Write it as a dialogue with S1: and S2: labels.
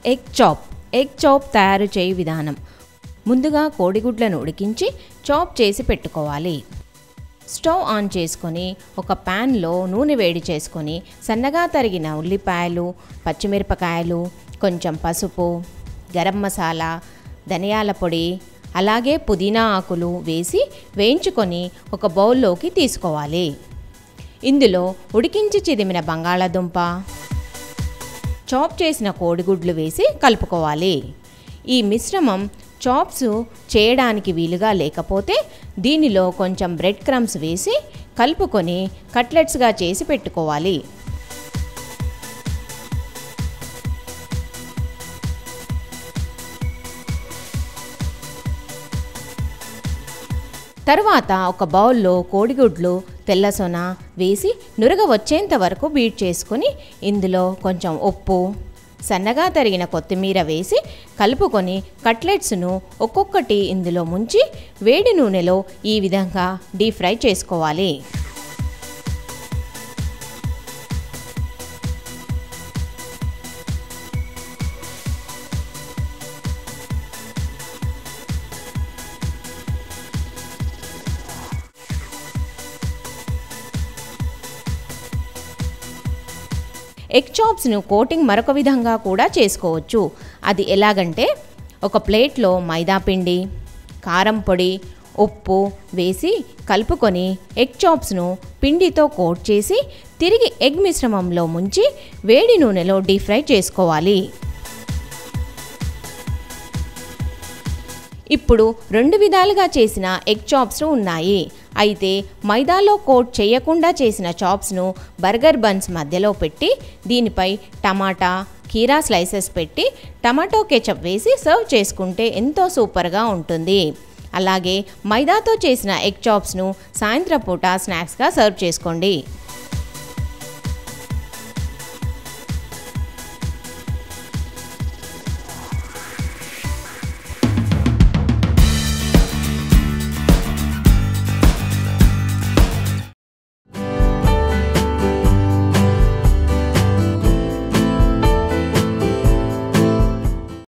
S1: Egg chop తయారు చేయ విధానం. ముందుగా కోడిగుడ్లను ఉడికించి చాప్ చేసి పెట్టుకోవాలి. స్టవ్ ఆన్ చేసుకొని ఒక ప్యాన్లో నూనె వేడి చేసుకొని సన్నగా తరిగిన ఉల్లిపాయలు, పచ్చిమిరపకాయలు, కొంచెం పసుపు, గరం మసాలా, ధనియాల పొడి, అలాగే పుదీనా ఆకులు వేసి వేయించుకొని ఒక బౌల్లోకి తీసుకోవాలి. ఇందులో ఉడికించి చిదిమిన బంగాళాదుంప, చాప్ చేసిన కోడిగుడ్లు వేసి కలుపుకోవాలి. ఈ మిశ్రమం చాప్స్ చేయడానికి వీలుగా లేకపోతే దీనిలో కొంచెం బ్రెడ్ క్రమ్స్ వేసి కలుపుకొని కట్లెట్స్గా చేసి పెట్టుకోవాలి. తరువాత ఒక బౌల్లో కోడిగుడ్లు, తెల్లసొన వేసి నురగ వచ్చేంత వరకు బీట్ చేసుకొని ఇందులో కొంచెం ఉప్పు, సన్నగా తరిగిన కొత్తిమీర వేసి కలుపుకొని కట్లెట్స్ను ఒక్కొక్కటి ఇందులో ముంచి వేడి నూనెలో ఈ విధంగా డీప్ ఫ్రై చేసుకోవాలి. ఎగ్ చాప్స్ను కోటింగ్ మరొక విధంగా కూడా చేసుకోవచ్చు. అది ఎలాగంటే ఒక ప్లేట్లో మైదాపిండి, కారం పొడి, ఉప్పు వేసి కలుపుకొని ఎగ్ చాప్స్ను పిండితో కోట్ చేసి తిరిగి ఎగ్ మిశ్రమంలో ముంచి వేడి నూనెలో డీప్ ఫ్రై చేసుకోవాలి. ఇప్పుడు 2 విధాలుగా చేసిన ఎగ్ చాప్స్ ఉన్నాయి. అయితే మైదాలో కోట్ చేయకుండా చేసిన చాప్స్ను బర్గర్ బన్స్ మధ్యలో పెట్టి దీనిపై టమాటా, కీరా స్లైసెస్ పెట్టి టమాటో కెచప్ వేసి సర్వ్ చేసుకుంటే ఎంతో సూపర్గా ఉంటుంది. అలాగే మైదాతో చేసిన ఎగ్ చాప్స్ను సాయంత్రం పూట స్నాక్స్గా సర్వ్ చేసుకోండి.